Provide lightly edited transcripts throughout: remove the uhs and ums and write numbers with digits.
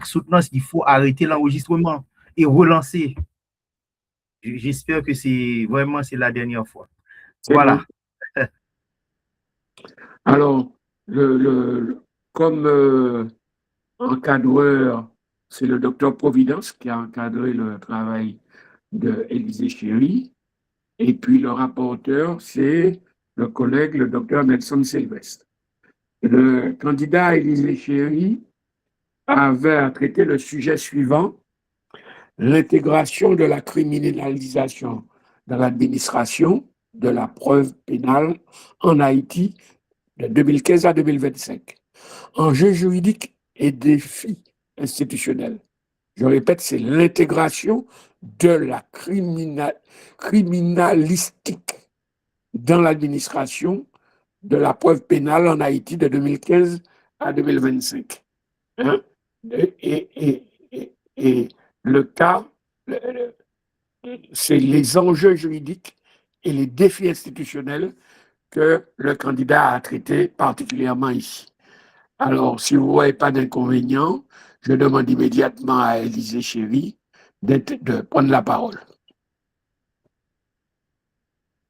soutenance, il faut arrêter l'enregistrement et relancer. J'espère que c'est la dernière fois. C'est bon. Voilà. Alors, comme encadreur, c'est le docteur Providence qui a encadré le travail de Élisée Chéry. Et puis le rapporteur, c'est le collègue, le docteur Nelson Sylvestre. Le candidat Élisée Chéry avait à traiter le sujet suivant: l'intégration de la criminalisation dans l'administration de la preuve pénale en Haïti de 2015 à 2025. Enjeux juridiques et défis institutionnels. Je répète, c'est l'intégration de la criminalistique dans l'administration de la preuve pénale en Haïti de 2015 à 2025. Hein? Et le cas, c'est les enjeux juridiques et les défis institutionnels que le candidat a traités particulièrement ici. Alors, si vous ne voyez pas d'inconvénient, je demande immédiatement à Élisée Chéry de prendre la parole.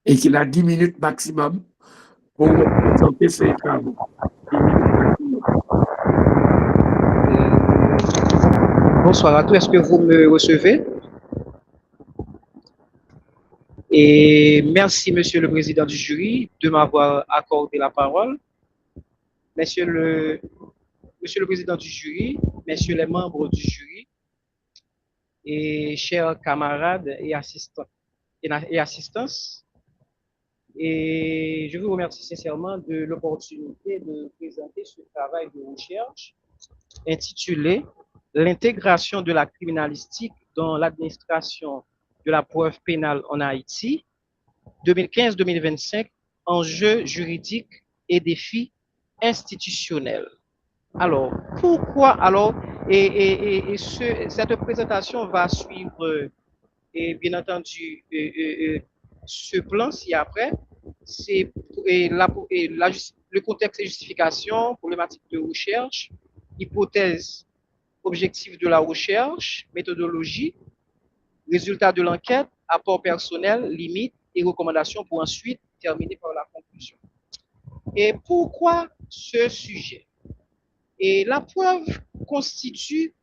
Et qu'il a 10 minutes maximum pour présenter ses travaux. 10 minutes maximum. Bonsoir à tous, est-ce que vous me recevez? Et merci, Monsieur le Président du jury, de m'avoir accordé la parole. Monsieur le Président du jury, Messieurs les membres du jury, et chers camarades et assistants et assistances, et je vous remercie sincèrement de l'opportunité de présenter ce travail de recherche intitulé L'intégration de la criminalistique dans l'administration de la preuve pénale en Haïti, 2015-2025, enjeux juridiques et défis institutionnels. Alors, pourquoi alors, cette présentation va suivre, et bien entendu, ce plan ci-après, c'est le contexte et justification, problématique de recherche, hypothèse, objectif de la recherche, méthodologie, résultat de l'enquête, apport personnel, limites et recommandations pour ensuite terminer par la conclusion. Et pourquoi ce sujet? Et la preuve constitue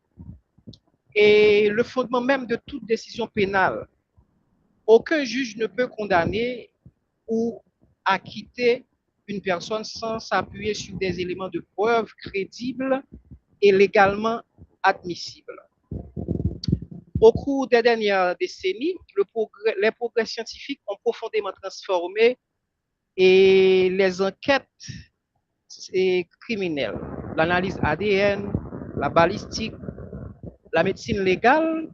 le fondement même de toute décision pénale. Aucun juge ne peut condamner ou acquitter une personne sans s'appuyer sur des éléments de preuve crédibles et légalement admissibles. Au cours des dernières décennies, les progrès scientifiques ont profondément transformé les enquêtes criminelles, l'analyse ADN, la balistique, la médecine légale,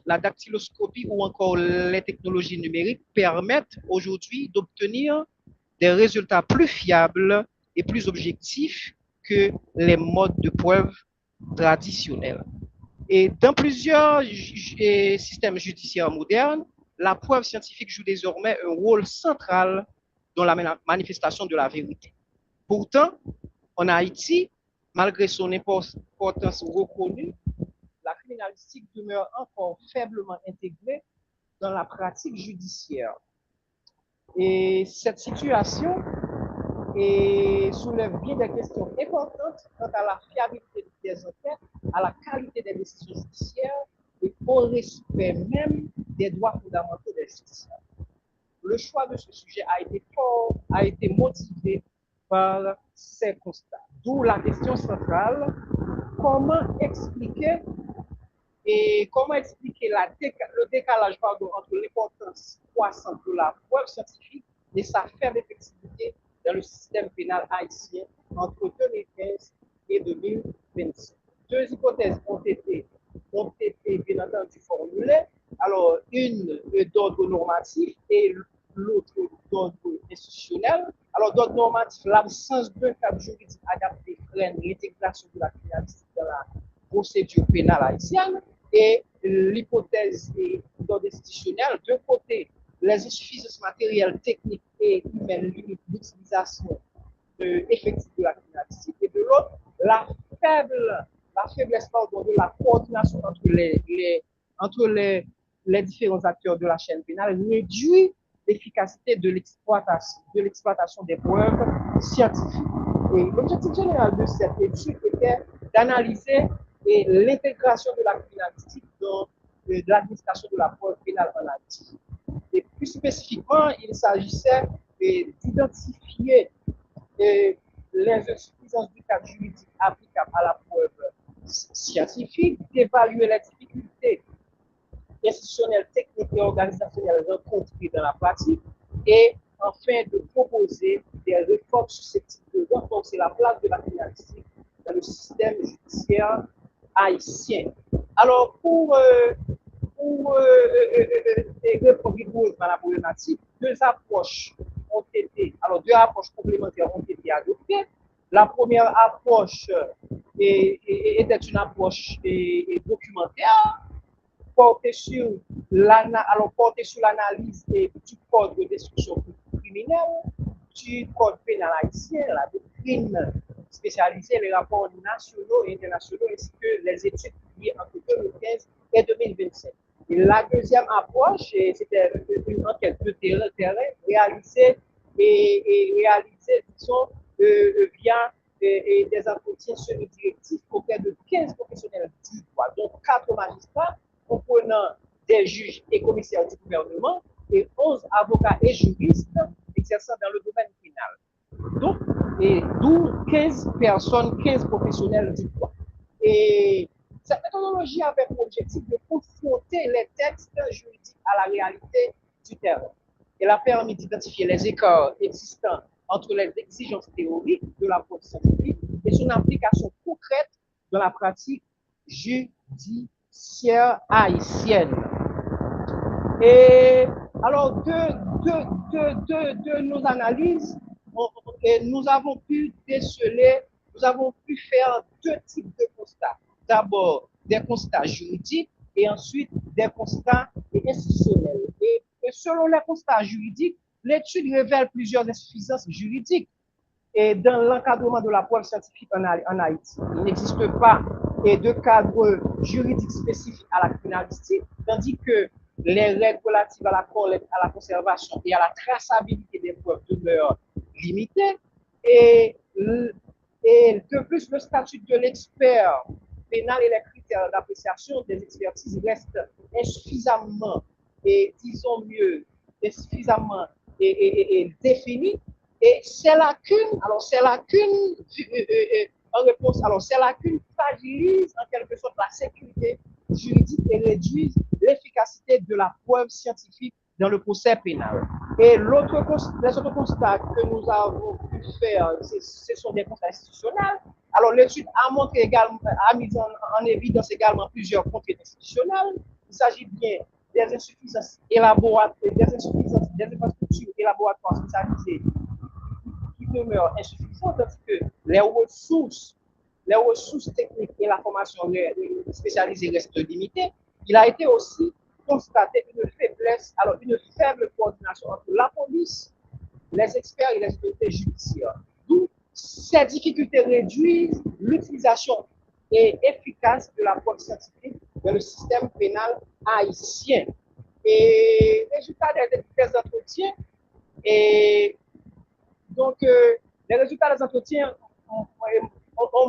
la dactyloscopie ou encore les technologies numériques permettent aujourd'hui d'obtenir des résultats plus fiables et plus objectifs que les modes de preuve traditionnels. Et dans plusieurs systèmes judiciaires modernes, la preuve scientifique joue désormais un rôle central dans la manifestation de la vérité. Pourtant, en Haïti, malgré son importance reconnue, la criminalistique demeure encore faiblement intégrée dans la pratique judiciaire. Et cette situation soulève bien des questions importantes quant à la fiabilité des enquêtes, à la qualité des décisions judiciaires et au respect même des droits fondamentaux des justiciables. Le choix de ce sujet a été motivé par ces constats. D'où la question centrale: comment expliquer le décalage entre l'importance croissante de la preuve scientifique et sa faible effectivité dans le système pénal haïtien entre 2015 et 2025. Deux hypothèses ont été bien entendu formulées. Alors, une d'ordre normatif et l'autre d'ordre institutionnel. Alors, d'ordre normatif, l'absence d'un cadre juridique adapté freine l'intégration de la criminalité dans la procédure pénale haïtienne. Et l'hypothèse d'ordre institutionnel, d'un côté, les insuffisances matérielles, techniques et humaines limitent l'utilisation effective de la criminalité, et de l'autre, la la faiblesse de la coordination entre les différents acteurs de la chaîne pénale réduit l'efficacité de l'exploitation des preuves scientifiques. Et l'objectif général de cette étude était d'analyser l'intégration de la criminalistique dans l'administration de la preuve pénale en Haïti. Et plus spécifiquement, il s'agissait d'identifier les insuffisances du cadre juridique applicable à la preuve scientifique, d'évaluer les difficultés institutionnelles, techniques et organisationnelles rencontrées dans la pratique et enfin de proposer des réformes susceptibles de renforcer la place de la criminalistique dans le système judiciaire haïtien. Alors, pour répondre rigoureusement à la problématique, deux approches complémentaires ont été adoptées. La première approche était une approche documentaire portée sur l'analyse du code de destruction criminelle, du code pénal haïtien, la doctrine spécialisée, les rapports nationaux et internationaux, ainsi que les études publiées entre 2015 et 2027. Et la deuxième approche, c'était une enquête de terrain réalisée disons, via des entretiens semi-directifs auprès de 15 professionnels du droit, donc 4 magistrats comprenant des juges et commissaires du gouvernement et 11 avocats et juristes exerçant dans le domaine pénal. Donc, d'où 15 personnes, 15 professionnels du droit. Et cette méthodologie avait pour objectif de confronter les textes juridiques à la réalité du terrain. Elle a permis d'identifier les écarts existants entre les exigences théoriques de la preuve scientifique et son application concrète dans la pratique judiciaire haïtienne. Et alors, de nos analyses, nous avons pu faire deux types de constats. D'abord, des constats juridiques et ensuite des constats institutionnels. Et selon les constats juridiques, l'étude révèle plusieurs insuffisances juridiques et dans l'encadrement de la preuve scientifique en Haïti. Il n'existe pas de cadre juridique spécifique à la criminalistique, tandis que les règles relatives à la collecte, à la conservation et à la traçabilité des preuves demeurent limitées. Et de plus, le statut de l'expert pénal et les critères d'appréciation des expertises restent insuffisamment, disons mieux, insuffisamment définis. Et ces lacunes fragilisent en quelque sorte la sécurité juridique et réduisent l'efficacité de la preuve scientifique dans le procès pénal. Et les autres constats que nous avons pu faire, ce sont des constats institutionnels. Alors l'étude a mis en évidence également plusieurs contraintes institutionnelles. Il s'agit bien des insuffisances des infrastructures et laboratoires spécialisés qui demeurent insuffisantes parce que les ressources techniques et la formation spécialisée restent limitées. Il a été aussi constaté une faible coordination entre la police, les experts et les autorités judiciaires. D'où ces difficultés réduisent l'utilisation efficace de la preuve scientifique dans le système pénal haïtien. Et résultats des entretiens, les résultats des entretiens ont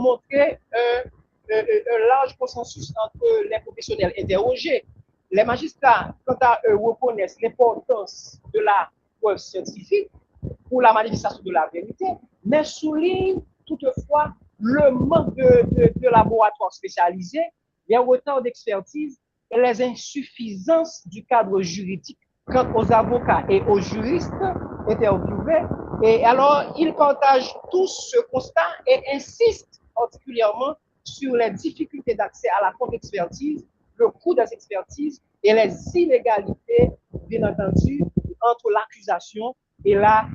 montré un large consensus entre les professionnels interrogés. Les magistrats, quant à eux, reconnaissent l'importance de la preuve scientifique pour la manifestation de la vérité, mais soulignent toutefois le manque de laboratoires spécialisés, les retards d'expertise et les insuffisances du cadre juridique quant aux avocats et aux juristes interviewés. Et alors, ils partagent tous ce constat et insistent particulièrement sur les difficultés d'accès à la contre-expertise, le coût des expertises et les inégalités, bien entendu, entre l'accusation et la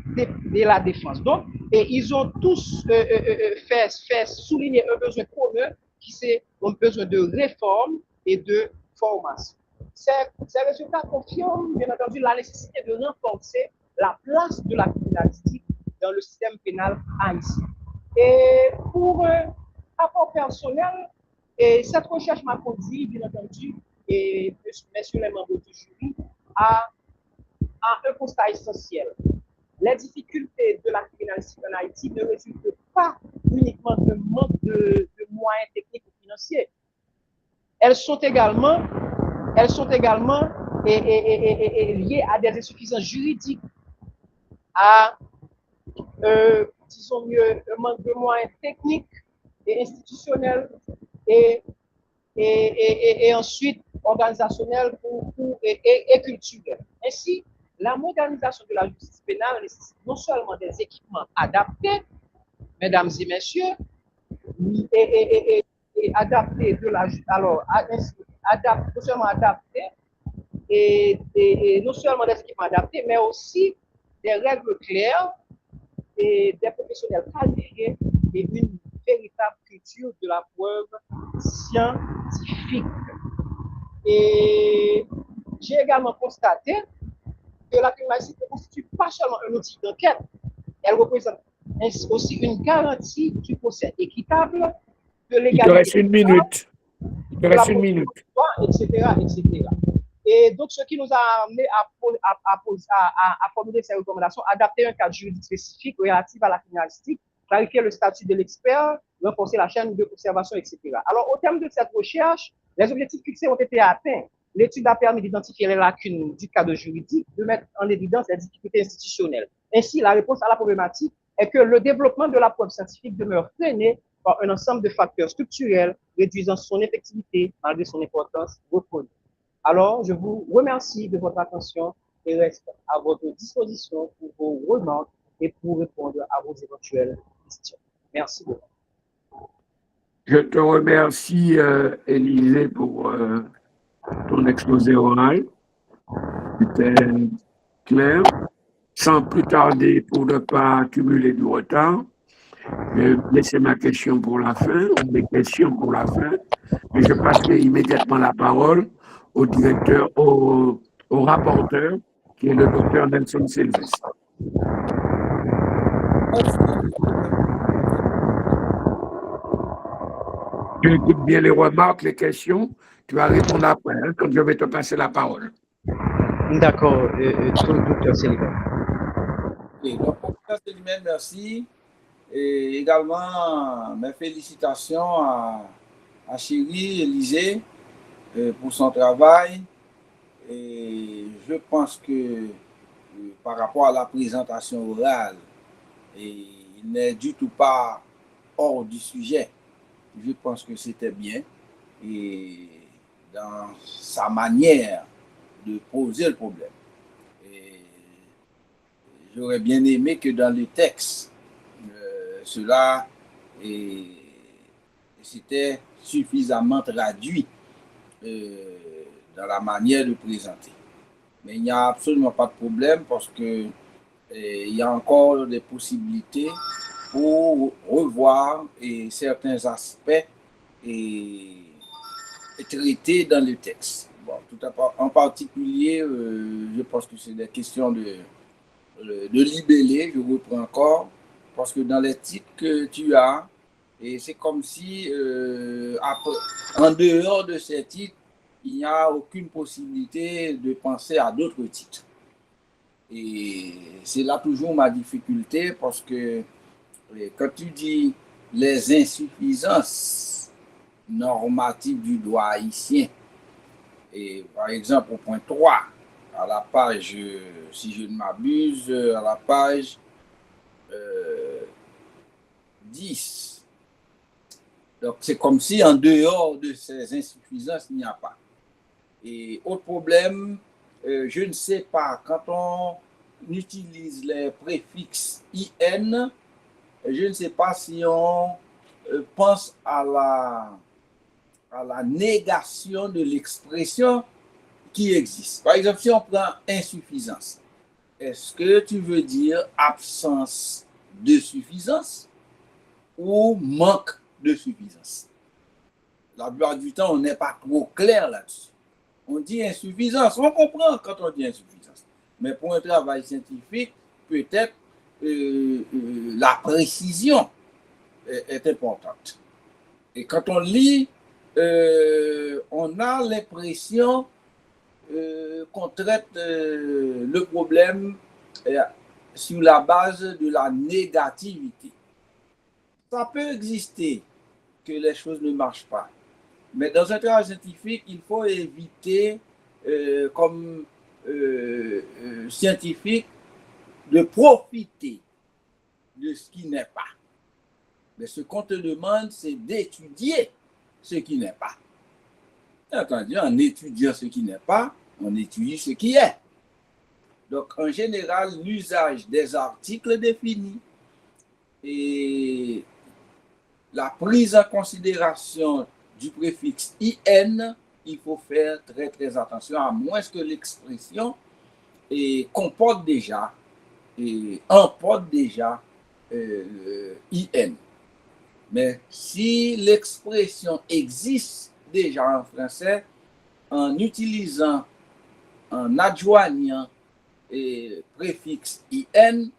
défense. Donc, ils ont tous fait souligner un besoin commun qui c'est un besoin de réforme et de formation. Ces résultats confirment, bien entendu, la nécessité de renforcer la place de la criminalistique dans le système pénal haïtien. Et pour rapport personnel, Et cette recherche m'a conduit, bien entendu, et messieurs les membres du jury, à un constat essentiel. Les difficultés de la criminalité en Haïti ne résultent pas uniquement d'un manque de moyens techniques ou financiers. Elles sont également liées à des insuffisances juridiques, à, disons mieux, un manque de moyens techniques et institutionnels et ensuite organisationnels et culturels. Ainsi, la modernisation de la justice pénale nécessite non seulement des équipements adaptés, mesdames et messieurs, et adaptés de la alors non seulement adaptés et non seulement des équipements adaptés, mais aussi des règles claires et des professionnels qualifiés et une véritable culture de la preuve scientifique. Et j'ai également constaté que la criminalité ne constitue pas seulement un outil d'enquête, elle représente aussi une garantie du procès équitable, de l'égalité. Il te reste une minute. Il te reste une minute. Etc. Et donc, ce qui nous a amené à formuler ces recommandations, adapter un cadre juridique spécifique relatif à la criminalistique, clarifier le statut de l'expert, renforcer la chaîne de conservation, etc. Alors, au terme de cette recherche, les objectifs fixés ont été atteints. L'étude a permis d'identifier les lacunes du cadre juridique, de mettre en évidence les difficultés institutionnelles. Ainsi, la réponse à la problématique est que le développement de la preuve scientifique demeure freiné par un ensemble de facteurs structurels réduisant son effectivité malgré son importance reconnue. Alors, je vous remercie de votre attention et reste à votre disposition pour vos remarques et pour répondre à vos éventuelles questions. Merci beaucoup. Je te remercie, Élisée, pour ton exposé oral. C'était clair. Sans plus tarder, pour ne pas accumuler du retard, je vais laisser ma question pour la fin, ou mes questions pour la fin, mais je passerai immédiatement la parole au directeur, au rapporteur, qui est le docteur Nelson Sylvestre. Tu écoutes bien les remarques, les questions, tu vas répondre après, hein, quand je vais te passer la parole. D'accord, docteur Sylvain. Okay, donc, docteur Sylvain, merci. Et également, mes félicitations à Chérie Élisée pour son travail. Et je pense que par rapport à la présentation orale, il n'est du tout pas hors du sujet. Je pense que c'était bien. Et dans sa manière de poser le problème. Et j'aurais bien aimé que dans le texte, cela c'était suffisamment traduit dans la manière de présenter. Mais il n'y a absolument pas de problème parce que il y a encore des possibilités pour revoir certains aspects et traités dans le texte. Bon, en particulier, je pense que c'est des questions de libellé, je reprends encore, parce que dans les titres que tu as, et c'est comme si en dehors de ces titres, il n'y a aucune possibilité de penser à d'autres titres. Et c'est là toujours ma difficulté, parce que quand tu dis les insuffisances normatives du droit haïtien, et par exemple au point 3, à la page, si je ne m'abuse, à la page 10. Donc c'est comme si en dehors de ces insuffisances, il n'y a pas. Et autre problème, je ne sais pas, quand on utilise les préfixes IN, je ne sais pas si on pense à la négation de l'expression qui existe. Par exemple, si on prend insuffisance, est-ce que tu veux dire absence de suffisance ou manque de suffisance? La plupart du temps, on n'est pas trop clair là-dessus. On dit insuffisance, on comprend quand on dit insuffisance. Mais pour un travail scientifique, peut-être la précision est importante. Et quand on lit on a l'impression qu'on traite le problème sur la base de la négativité. Ça peut exister que les choses ne marchent pas, mais dans un travail scientifique, il faut éviter, comme scientifique, de profiter de ce qui n'est pas. Mais ce qu'on te demande, c'est d'étudier ce qui n'est pas. Entendu, en étudiant ce qui n'est pas, on étudie ce qui est. Donc, en général, l'usage des articles définis et la prise en considération du préfixe IN, il faut faire très très attention, à moins que l'expression comporte déjà et emporte déjà IN. Mais si l'expression existe déjà en français, en utilisant, en adjoignant préfixe IN,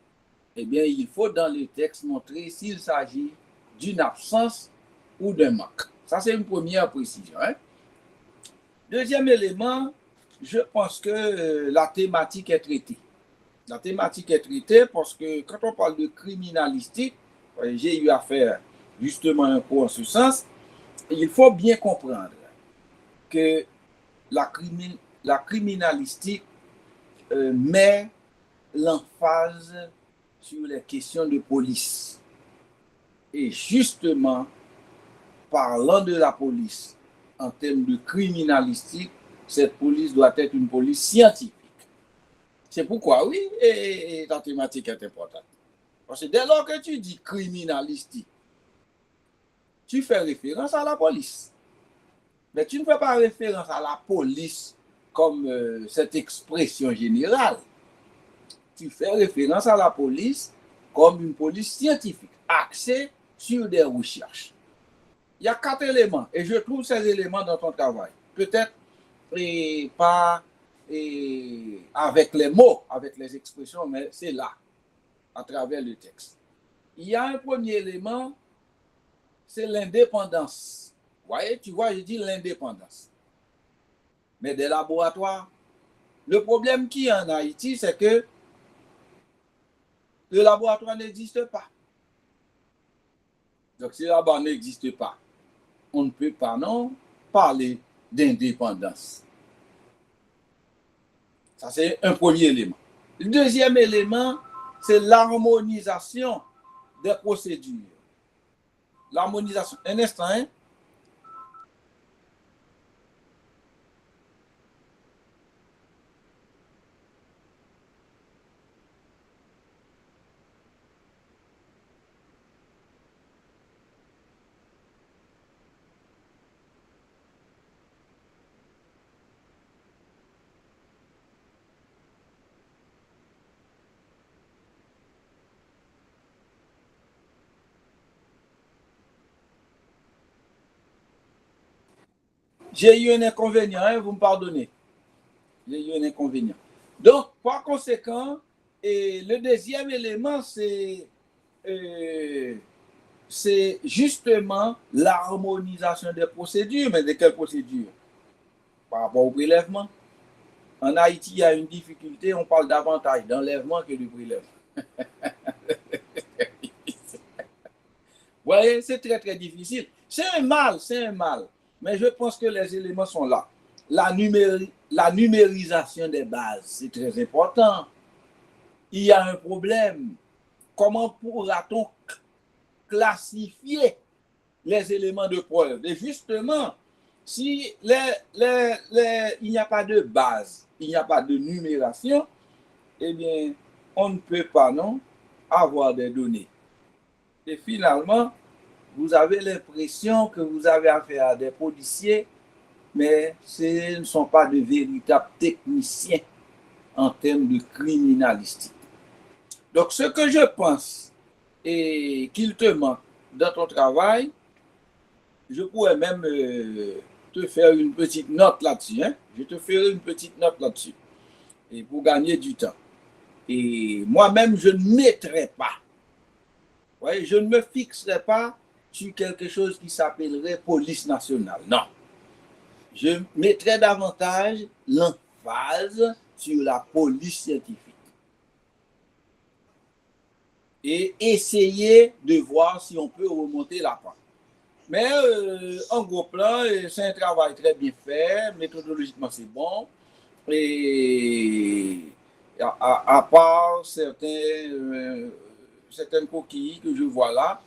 eh bien, il faut dans le texte montrer s'il s'agit d'une absence ou d'un manque. Ça, c'est une première précision. Hein? Deuxième élément, je pense que la thématique est traitée. La thématique est traitée parce que quand on parle de criminalistique, j'ai eu à faire justement un cours en ce sens, il faut bien comprendre que la criminalistique met l'emphase sur les questions de police. Et justement, parlant de la police en termes de criminalistique, cette police doit être une police scientifique. C'est pourquoi, oui, et la thématique est importante. Parce que dès lors que tu dis criminalistique, tu fais référence à la police. Mais tu ne fais pas référence à la police comme cette expression générale. Tu fais référence à la police comme une police scientifique, axée sur des recherches. Il y a 4 éléments, et je trouve ces éléments dans ton travail. Peut-être pas avec les mots, avec les expressions, mais c'est là, à travers le texte. Il y a un premier élément, c'est l'indépendance. Vous voyez, tu vois, je dis l'indépendance. Mais des laboratoires, le problème qu'il y a en Haïti, c'est que le laboratoire n'existe pas. Donc, si le laboratoire n'existe pas, on ne peut pas non parler d'indépendance. Ça, c'est un premier élément. Le deuxième élément, c'est l'harmonisation des procédures. L'harmonisation. Un instant, hein? J'ai eu un inconvénient, hein, vous me pardonnez. J'ai eu un inconvénient. Donc, par conséquent, le deuxième élément, c'est justement l'harmonisation des procédures. Mais de quelles procédures? Par rapport au prélèvement. En Haïti, il y a une difficulté, on parle davantage d'enlèvement que de prélèvement. Vous voyez, c'est très, très difficile. C'est un mal. Mais je pense que les éléments sont là. La numérisation des bases, c'est très important. Il y a un problème. Comment pourra-t-on classifier les éléments de preuve? Et justement, si il n'y a pas de base, il n'y a pas de numération, eh bien, on ne peut pas non avoir des données. Et finalement, vous avez l'impression que vous avez affaire à des policiers, mais ce ne sont pas de véritables techniciens en termes de criminalistique. Donc, ce que je pense et qu'il te manque dans ton travail, je pourrais même te faire une petite note là-dessus. Hein? Je te ferai une petite note là-dessus et pour gagner du temps. Et moi-même, je ne mettrai pas. Ouais, je ne me fixerai pas sur quelque chose qui s'appellerait police nationale. Non. Je mettrais davantage l'emphase sur la police scientifique. Et essayer de voir si on peut remonter la pente. Mais en gros plan, c'est un travail très bien fait, méthodologiquement c'est bon. Et à part certaines coquilles que je vois là,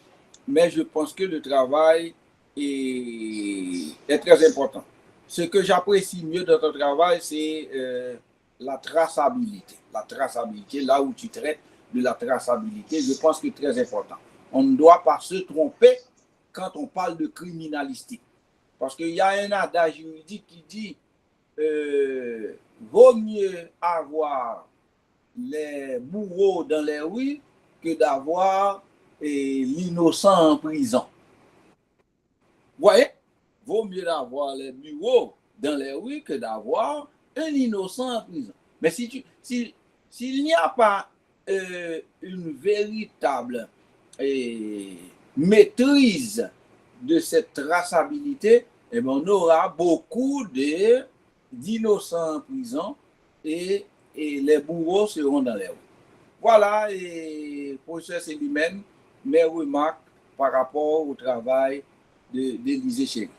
mais je pense que le travail est très important. Ce que j'apprécie mieux dans ton travail, c'est la traçabilité. La traçabilité, là où tu traites de la traçabilité, je pense que c'est très important. On ne doit pas se tromper quand on parle de criminalistique. Parce qu'il y a un adage juridique qui dit vaut mieux avoir les bourreaux dans les rues que d'avoir l'innocent en prison. Vous voyez? Vaut mieux d'avoir les bourreaux dans les rues que d'avoir un innocent en prison. Mais s'il n'y a pas une véritable maîtrise de cette traçabilité, eh bien, on aura beaucoup d'innocents en prison et les bourreaux seront dans les rues. Voilà, et professeur Célimène, mes remarques par rapport au travail d'Élisée Chéri.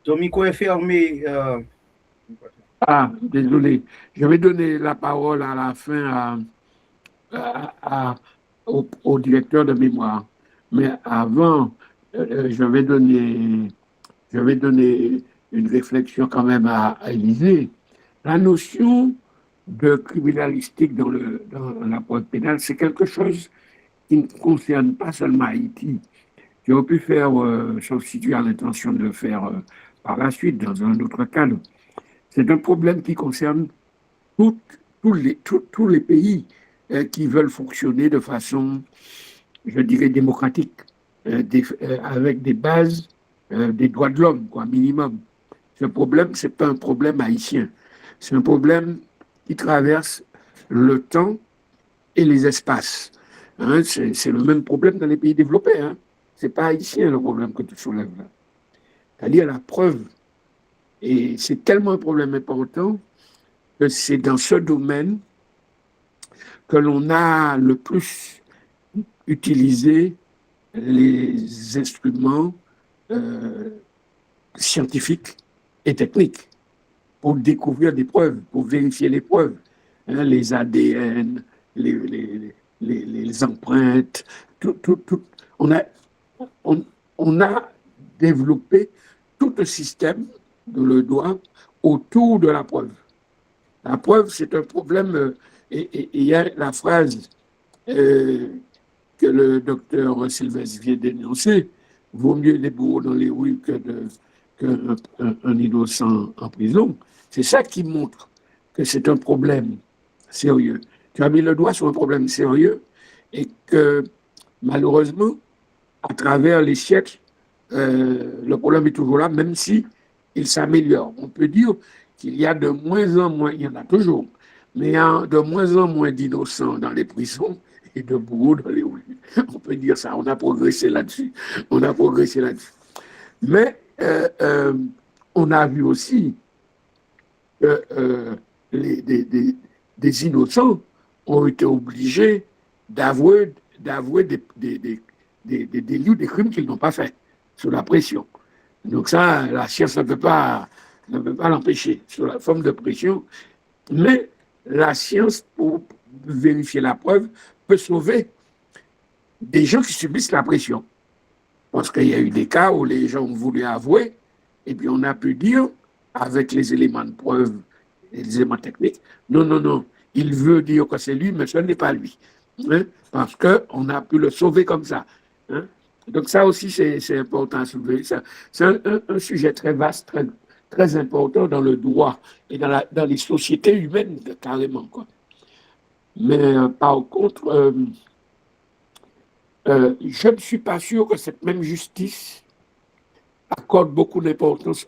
Ton micro est fermé. Désolé. Je vais donner la parole à la fin au directeur de mémoire. Mais avant, je vais donner une réflexion quand même à Élisée. La notion de criminalistique dans la preuve pénale, c'est quelque chose qui ne concerne pas seulement Haïti. Tu aurais pu faire, sauf si tu as l'intention de le faire par la suite, dans un autre cadre. C'est un problème qui concerne tous les pays qui veulent fonctionner de façon, je dirais, démocratique, avec des bases des droits de l'homme, quoi, minimum. Ce problème, ce n'est pas un problème haïtien. C'est un problème qui traverse le temps et les espaces. Hein, c'est le même problème dans les pays développés. Hein. Ce n'est pas haïtien le problème que tu soulèves là. C'est-à-dire la preuve. Et c'est tellement un problème important que c'est dans ce domaine que l'on a le plus utilisé les instruments scientifiques et techniques pour découvrir des preuves, pour vérifier les preuves. Hein, les ADN, les empreintes, tout. On a développé tout un système de le doigt autour de la preuve. La preuve, c'est un problème, et il y a la phrase que le docteur Sylvestre vient d'énoncer, vaut mieux des bourreaux dans les rues qu'un innocent en prison. C'est ça qui montre que c'est un problème sérieux. Tu as mis le doigt sur un problème sérieux et que malheureusement, à travers les siècles, le problème est toujours là, même si il s'améliore. On peut dire qu'il y a de moins en moins, il y en a toujours, mais il y a de moins en moins d'innocents dans les prisons et de bourreaux dans les rues. On peut dire ça, on a progressé là-dessus. Mais on a vu aussi que des innocents ont été obligés d'avouer des délits ou des crimes qu'ils n'ont pas faits, sous la pression. Donc ça, la science ne peut pas l'empêcher, sous la forme de pression. Mais la science, pour vérifier la preuve, peut sauver des gens qui subissent la pression. Parce qu'il y a eu des cas où les gens ont voulu avouer, et puis on a pu dire, avec les éléments de preuve et les éléments techniques, non, il veut dire que c'est lui, mais ce n'est pas lui. Hein, parce qu'on a pu le sauver comme ça. Hein. Donc ça aussi, c'est important à soulever. C'est un sujet très vaste, très important dans le droit et dans les sociétés humaines, carrément. Quoi. Mais par contre, je ne suis pas sûr que cette même justice accorde beaucoup d'importance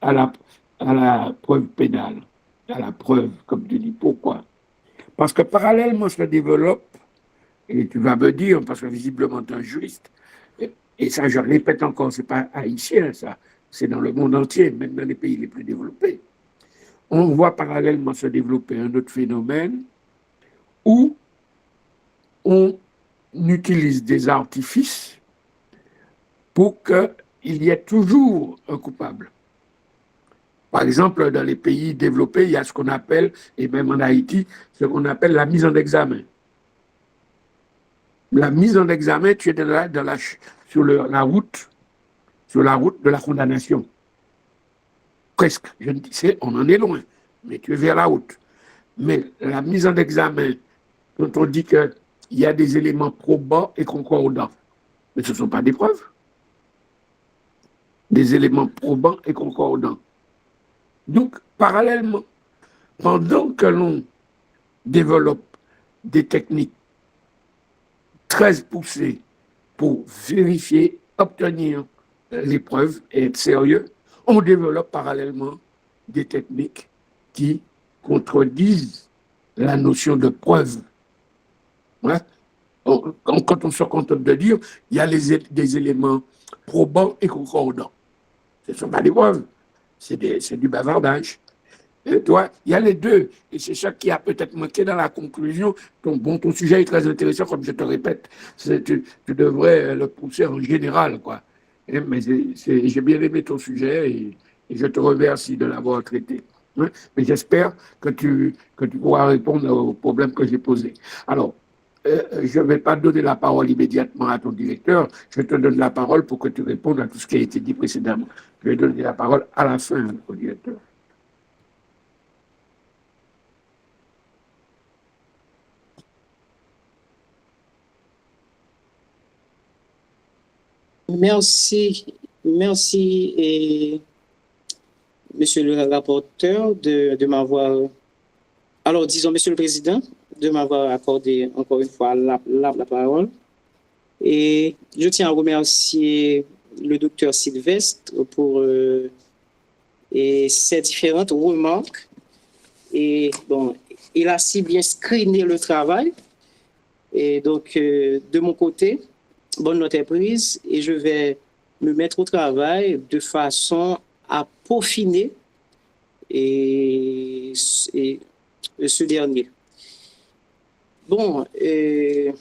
à la preuve pénale, à la preuve, comme tu dis. Pourquoi? Parce que parallèlement se développe, et tu vas me dire, parce que visiblement tu es un juriste, et ça je répète encore, ce n'est pas haïtien ça, c'est dans le monde entier, même dans les pays les plus développés. On voit parallèlement se développer un autre phénomène où on utilise des artifices pour qu'il y ait toujours un coupable. Par exemple, dans les pays développés, il y a ce qu'on appelle, et même en Haïti, ce qu'on appelle la mise en examen. La mise en examen, tu es sur la route de la condamnation. Presque. Je ne dis, on en est loin, mais tu es vers la route. Mais la mise en examen, quand on dit qu'il y a des éléments probants et concordants, mais ce ne sont pas des preuves. Des éléments probants et concordants. Donc, parallèlement, pendant que l'on développe des techniques très poussées pour vérifier, obtenir les preuves et être sérieux, on développe parallèlement des techniques qui contredisent la notion de preuve. Ouais. Quand on se contente de dire, il y a des éléments probants et concordants. Ce ne sont pas des preuves, c'est du bavardage. Et toi, il y a les deux. Et c'est ça qui a peut-être manqué dans la conclusion. Ton sujet est très intéressant, comme je te répète. Tu devrais le pousser en général, quoi. Mais j'ai bien aimé ton sujet et je te remercie de l'avoir traité. Mais j'espère que tu pourras répondre aux problèmes que j'ai posés. Alors, je ne vais pas donner la parole immédiatement à ton directeur. Je te donne la parole pour que tu répondes à tout ce qui a été dit précédemment. Je vais donner la parole à la fin au directeur. Merci, et monsieur le rapporteur de m'avoir, alors disons monsieur le président, de m'avoir accordé encore une fois la parole. Et je tiens à remercier le docteur Sylvestre pour ses différentes remarques. Et bon, il a si bien screené le travail. Et donc, de mon côté, bonne note est prise et je vais me mettre au travail de façon à peaufiner et ce dernier. Bon, et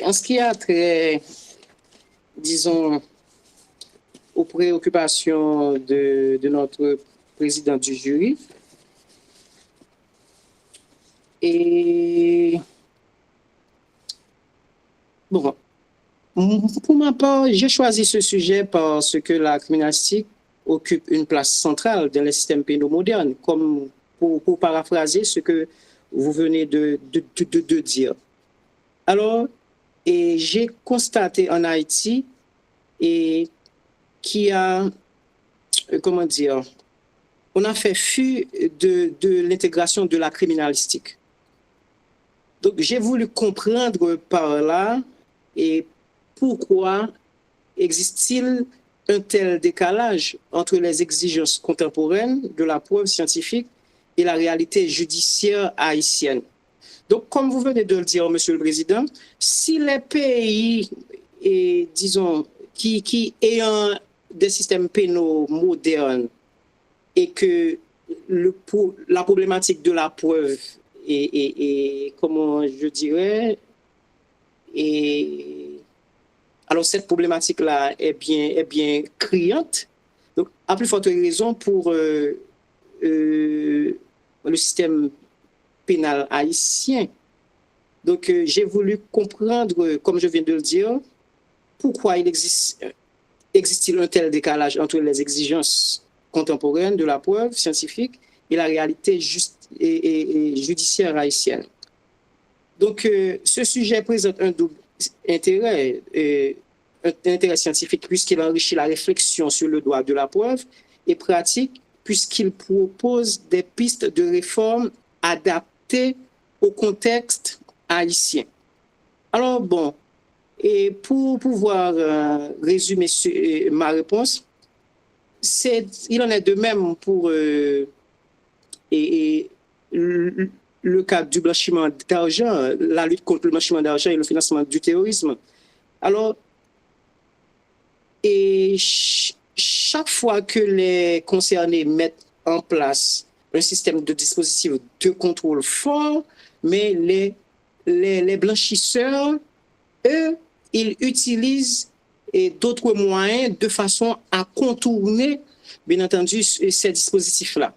en ce qui a trait, disons, aux préoccupations de notre président du jury, et bon, pour ma part, j'ai choisi ce sujet parce que la criminalistique occupe une place centrale dans les systèmes pénaux modernes, comme pour paraphraser ce que vous venez de dire. Alors, et j'ai constaté en Haïti et qui a, comment dire, on a fait fi de l'intégration de la criminalistique. Donc, j'ai voulu comprendre par là et pourquoi existe-t-il un tel décalage entre les exigences contemporaines de la preuve scientifique et la réalité judiciaire haïtienne. Donc, comme vous venez de le dire, Monsieur le Président, si les pays, disons, qui ayant des systèmes pénaux modernes et que la problématique de la preuve et comment je dirais, alors cette problématique-là est bien criante. Donc, à plus forte raison pour le système pénal haïtien. Donc, j'ai voulu comprendre, comme je viens de le dire, pourquoi existe-t-il un tel décalage entre les exigences contemporaines de la preuve scientifique et la réalité judiciaire haïtienne. Donc, ce sujet présente un double intérêt, un intérêt scientifique puisqu'il enrichit la réflexion sur le droit de la preuve et pratique puisqu'il propose des pistes de réforme adaptées au contexte haïtiens. Alors bon, et pour pouvoir résumer ma réponse, il en est de même pour le cas du blanchiment d'argent, la lutte contre le blanchiment d'argent et le financement du terrorisme. Alors, et chaque fois que les concernés mettent en place un système de dispositif de contrôle fort, mais les blanchisseurs, eux, ils utilisent d'autres moyens de façon à contourner, bien entendu, ces dispositifs-là.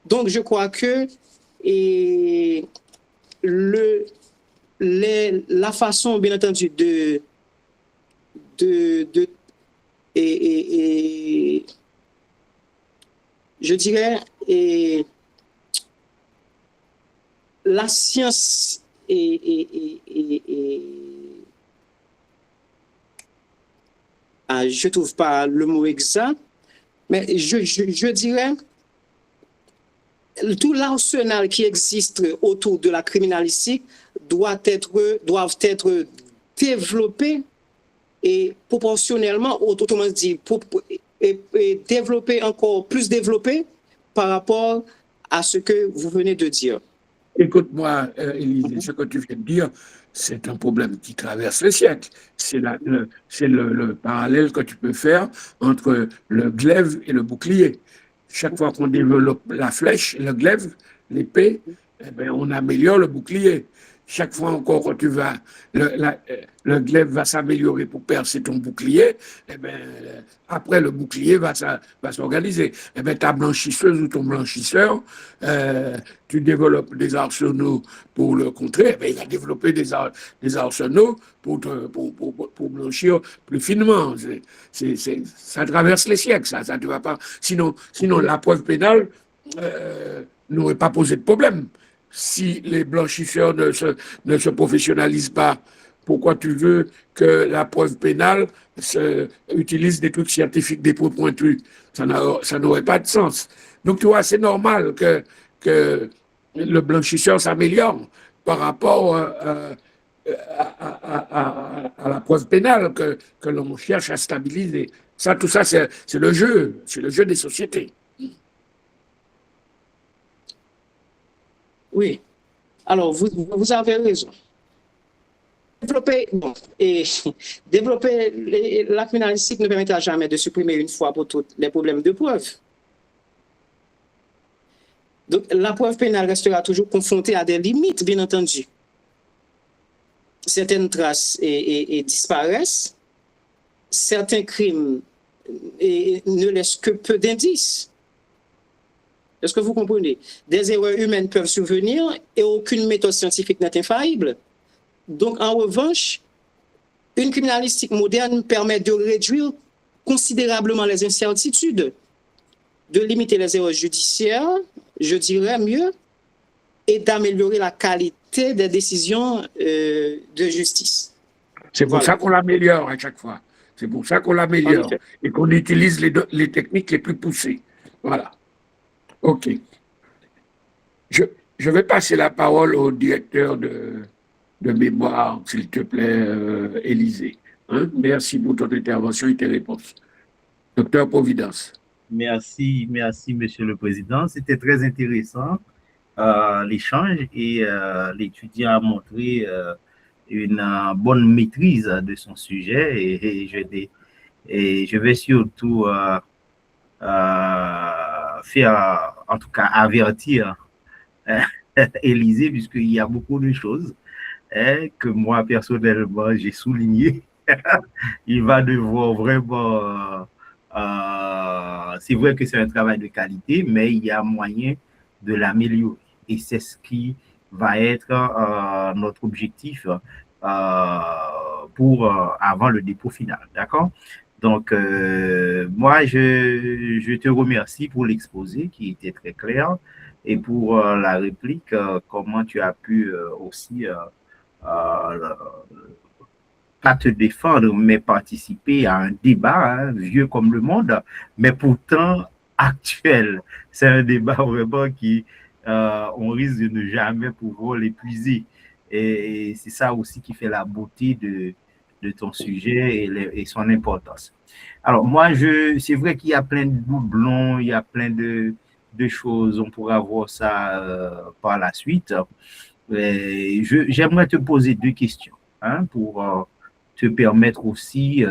Donc, je crois que la façon, bien entendu, je dirais, la science je ne trouve pas le mot exact, mais je dirais tout l'arsenal qui existe autour de la criminalistique doivent être développés et proportionnellement, autrement dit, plus développé par rapport à ce que vous venez de dire. Écoute-moi, Élisée, ce que tu viens de dire, c'est un problème qui traverse les siècles. C'est le parallèle que tu peux faire entre le glaive et le bouclier. Chaque fois qu'on développe la flèche, le glaive, l'épée, eh bien, on améliore le bouclier. Chaque fois encore que tu vas, le glaive va s'améliorer pour percer ton bouclier, eh bien, après le bouclier va s'organiser. Eh bien, ta blanchisseuse ou ton blanchisseur, tu développes des arsenaux pour le contrer, eh bien, il va développer des arsenaux pour blanchir plus finement. Ça traverse les siècles, ça ne va pas. Sinon, la preuve pénale n'aurait pas posé de problème. Si les blanchisseurs ne se professionnalisent pas, pourquoi tu veux que la preuve pénale utilise des trucs scientifiques, des points pointus? Ça n'aurait pas de sens. Donc, tu vois, c'est normal que le blanchisseur s'améliore par rapport à la preuve pénale que l'on cherche à stabiliser. Tout ça, c'est le jeu des sociétés. Oui, alors vous avez raison. Développer la criminalistique ne permettra jamais de supprimer une fois pour toutes les problèmes de preuve. Donc, la preuve pénale restera toujours confrontée à des limites, bien entendu. Certaines traces disparaissent, certains crimes ne laissent que peu d'indices. Est-ce que vous comprenez? Des erreurs humaines peuvent survenir et aucune méthode scientifique n'est infaillible. Donc, en revanche, une criminalistique moderne permet de réduire considérablement les incertitudes, de limiter les erreurs judiciaires, je dirais mieux, et d'améliorer la qualité des décisions de justice. C'est pour ça qu'on l'améliore à chaque fois. C'est pour ça qu'on l'améliore et qu'on utilise les techniques les plus poussées. Voilà. OK. Je vais passer la parole au directeur de mémoire, s'il te plaît, Élisée. Hein? Merci pour ton intervention et tes réponses. Docteur Providence. Merci, Monsieur le Président. C'était très intéressant, l'échange, et l'étudiant a montré une bonne maîtrise de son sujet, et je vais surtout faire, en tout cas, avertir Élisée, puisqu'il y a beaucoup de choses que moi, personnellement, j'ai soulignées. Il va devoir vraiment... c'est vrai que c'est un travail de qualité, mais il y a moyen de l'améliorer. Et c'est ce qui va être notre objectif pour avant le dépôt final. D'accord? Donc, moi, je te remercie pour l'exposé qui était très clair et pour la réplique, comment tu as pu aussi pas te défendre, mais participer à un débat vieux comme le monde, mais pourtant actuel. C'est un débat vraiment qui, on risque de ne jamais pouvoir l'épuiser. Et c'est ça aussi qui fait la beauté de ton sujet et son importance. Alors, moi, c'est vrai qu'il y a plein de doublons, il y a plein de choses, on pourra voir ça par la suite. J'aimerais te poser deux questions hein, pour te permettre aussi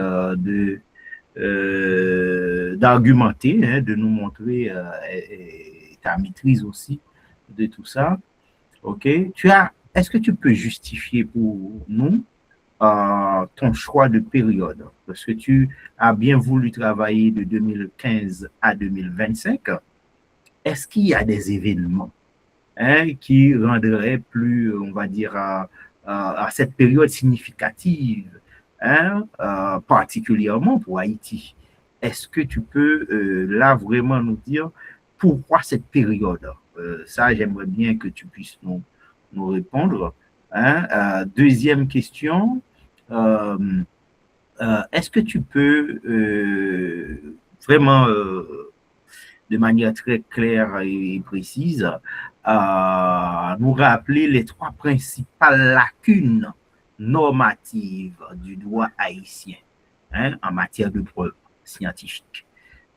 d'argumenter, hein, de nous montrer ta maîtrise aussi de tout ça. OK? Est-ce que tu peux justifier pour nous ton choix de période? Parce que tu as bien voulu travailler de 2015 à 2025. Est-ce qu'il y a des événements hein, qui rendraient plus, on va dire, à cette période significative, hein, particulièrement pour Haïti? Est-ce que tu peux là vraiment nous dire pourquoi cette période? Ça, j'aimerais bien que tu puisses nous répondre. Hein. Deuxième question, est-ce que tu peux vraiment, de manière très claire et précise, nous rappeler les trois principales lacunes normatives du droit haïtien hein, en matière de preuves scientifiques?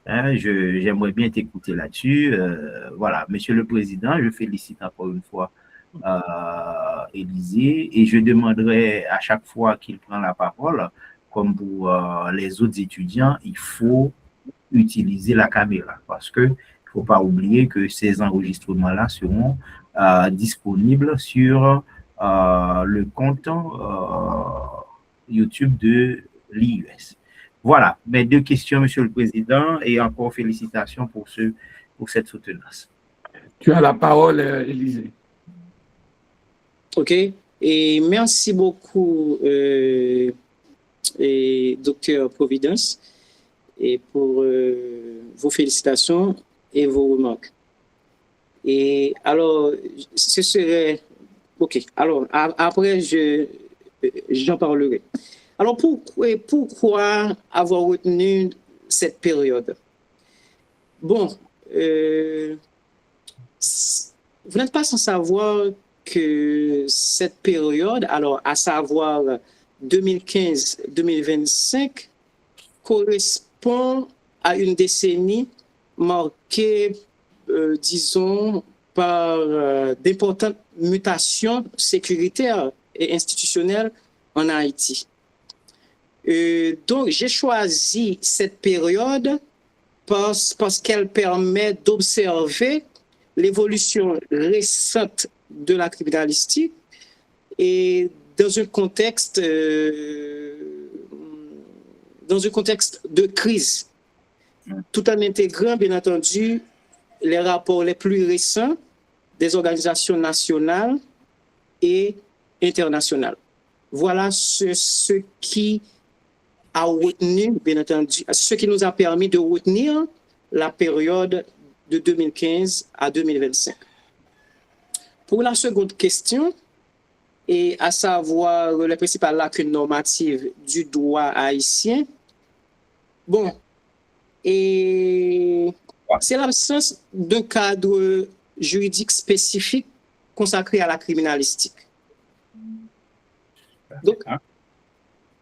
Hein, j'aimerais bien t'écouter là-dessus. Voilà, Monsieur le Président, je félicite encore une fois Élisée et je demanderai à chaque fois qu'il prend la parole, comme pour les autres étudiants, il faut utiliser la caméra parce que il ne faut pas oublier que ces enregistrements-là seront disponibles sur le compte YouTube de l'IUS. Voilà, mes deux questions, Monsieur le Président, et encore félicitations pour cette soutenance. Tu as la parole, Élisée. OK. Et merci beaucoup, Docteur Providence, et pour vos félicitations et vos remarques. Et alors, ce serait... OK. Alors, après, j'en parlerai. Alors, pourquoi avoir retenu cette période? Bon, vous n'êtes pas sans savoir que cette période, alors à savoir 2015-2025, correspond à une décennie marquée, disons, par d'importantes mutations sécuritaires et institutionnelles en Haïti. Donc, j'ai choisi cette période parce qu'elle permet d'observer l'évolution récente de la criminalistique et dans un contexte de crise, tout en intégrant, bien entendu, les rapports les plus récents des organisations nationales et internationales. Voilà ce qui a retenu, bien entendu, ce qui nous a permis de retenir la période de 2015 à 2025. Pour la seconde question, et à savoir les principales lacunes normatives du droit haïtien, bon, et c'est l'absence d'un cadre juridique spécifique consacré à la criminalistique. Donc,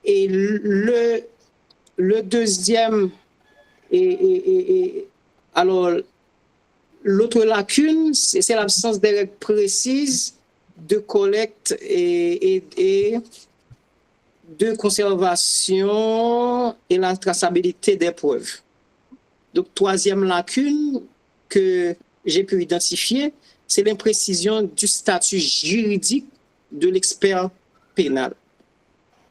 et le deuxième, alors, l'autre lacune, c'est l'absence de règles précises de collecte et de conservation et la traçabilité des preuves. Donc, troisième lacune que j'ai pu identifier, c'est l'imprécision du statut juridique de l'expert pénal.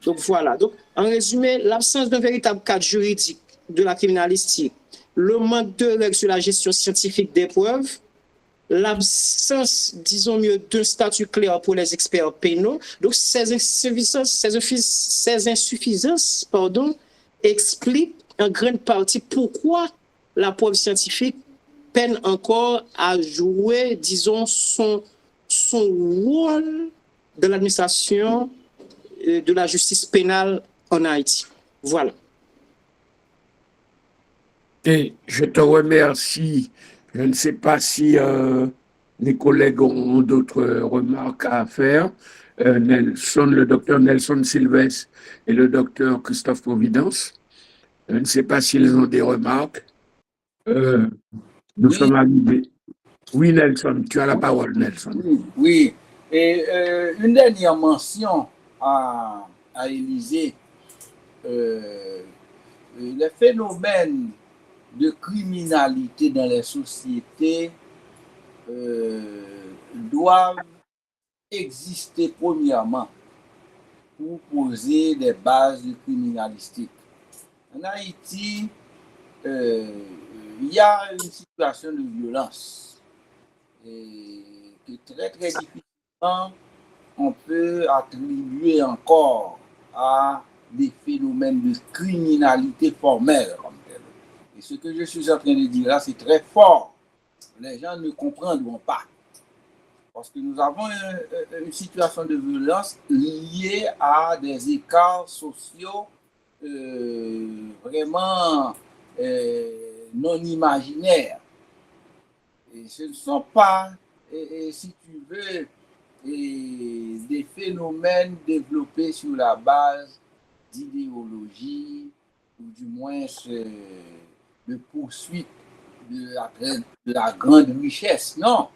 Donc, voilà. Donc, en résumé, l'absence d'un véritable cadre juridique de la criminalistique, le manque de règles sur la gestion scientifique des preuves, l'absence, disons mieux, d'un statut clair pour les experts pénaux. Donc, ces insuffisances expliquent en grande partie pourquoi la preuve scientifique peine encore à jouer, disons, son rôle dans l'administration de la justice pénale en Haïti. Voilà. Et je te remercie. Je ne sais pas si les collègues ont d'autres remarques à faire. le docteur Nelson Sylvestre et le docteur Christophe Providence. Je ne sais pas s'ils ont des remarques. Nous Oui. sommes arrivés. Oui, Nelson, tu as la parole, Nelson. Oui. Et une dernière mention à Élysée. Les phénomènes de criminalité dans les sociétés doivent exister premièrement pour poser des bases criminalistiques. En Haïti, il y a une situation de violence qui est très très difficilement on peut attribuer encore à des phénomènes de criminalité formelle comme tel. Et ce que je suis en train de dire là, c'est très fort. Les gens ne comprendront pas. Parce que nous avons une situation de violence liée à des écarts sociaux vraiment non imaginaires. Et ce ne sont pas, si tu veux, des phénomènes développés sur la base d'idéologie ou du moins de poursuite de la grande richesse. Non.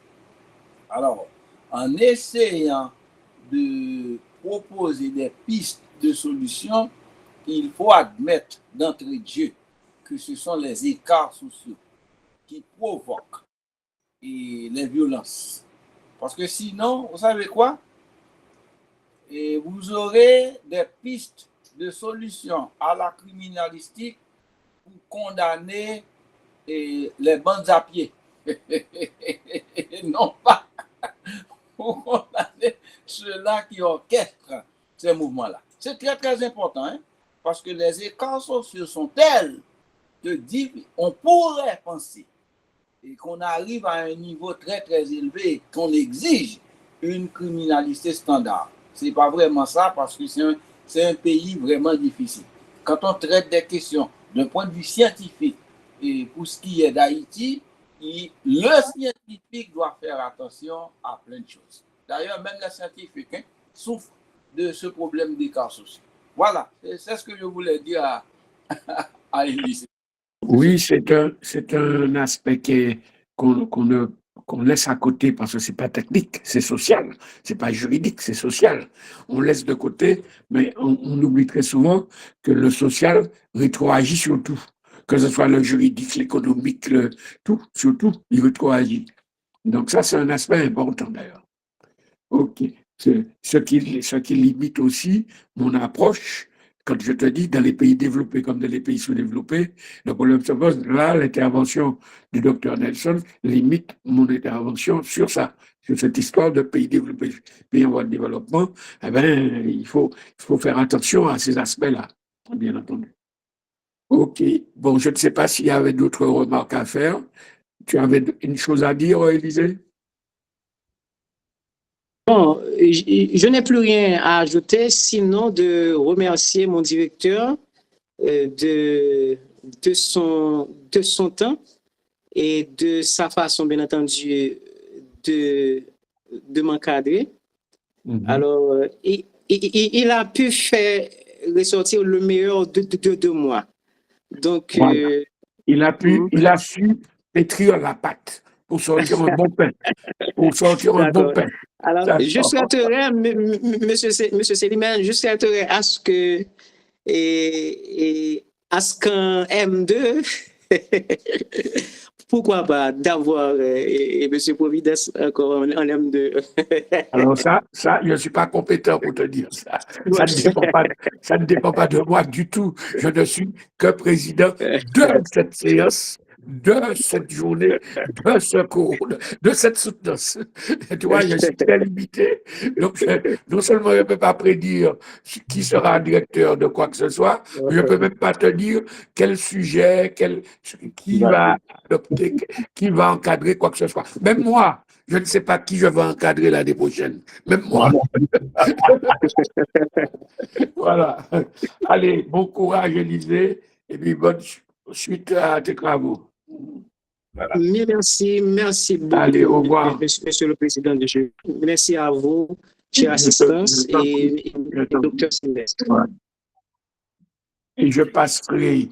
Alors, en essayant de proposer des pistes de solutions, il faut admettre d'entrée de jeu que ce sont les écarts sociaux qui provoquent les violences. Parce que sinon, vous savez quoi? Et vous aurez des pistes de solutions à la criminalistique pour condamner les bandes à pied. Non pas pour condamner ceux-là qui orchestrent ces mouvements-là. C'est très très important, hein? Parce que les écarts sociaux sont tels que on pourrait penser et qu'on arrive à un niveau très très élevé, qu'on exige une criminalité standard. C'est pas vraiment ça parce que c'est un pays vraiment difficile. Quand on traite des questions d'un point de vue scientifique, et pour ce qui est d'Haïti, le scientifique doit faire attention à plein de choses. D'ailleurs, même les scientifiques souffrent de ce problème d'écart social. Voilà, c'est ce que je voulais dire à Élysée. Oui, c'est un aspect qu'on laisse à côté parce que c'est pas technique, c'est social, c'est pas juridique, c'est social. On laisse de côté, mais on oublie très souvent que le social rétroagit sur tout, que ce soit le juridique, l'économique, tout, surtout, il rétroagit. Donc ça, c'est un aspect important d'ailleurs. Ok, ce qui limite aussi mon approche. Quand je te dis dans les pays développés comme dans les pays sous-développés, le problème se pose. Là, l'intervention du docteur Nelson limite mon intervention sur ça, sur cette histoire de pays développés, pays en voie de développement. Eh bien, il faut faire attention à ces aspects-là, bien entendu. Ok, bon, je ne sais pas s'il y avait d'autres remarques à faire. Tu avais une chose à dire, Élysée? Bon, je n'ai plus rien à ajouter, sinon de remercier mon directeur de son temps et de sa façon, bien entendu, de m'encadrer. Alors, il a pu faire ressortir le meilleur de moi. Donc, voilà. Il a su pétrir la pâte pour sortir un bon pain. Alors, je souhaiterais, monsieur Célimène, je souhaiterais à ce que qu'en M2, pourquoi pas, d'avoir monsieur Providence encore en M2. Alors ça, je ne suis pas compétent pour te dire ça. Ça ne dépend pas de moi du tout. Je ne suis que président de cette séance, de cette journée, de ce cours, de cette soutenance. Tu vois, je suis très limité. Donc, non seulement je ne peux pas prédire qui sera directeur de quoi que ce soit, mais je ne peux même pas te dire quel sujet, qui va adopter, qui va encadrer quoi que ce soit. Même moi, je ne sais pas qui je vais encadrer l'année prochaine. Même moi. Voilà. Allez, bon courage, Élysée, et puis bonne suite à tes travaux. Voilà. Merci beaucoup. Allez, au revoir. Monsieur le Président de jury. Merci à vous chère assistance et docteur Sylvestre. Et je passerai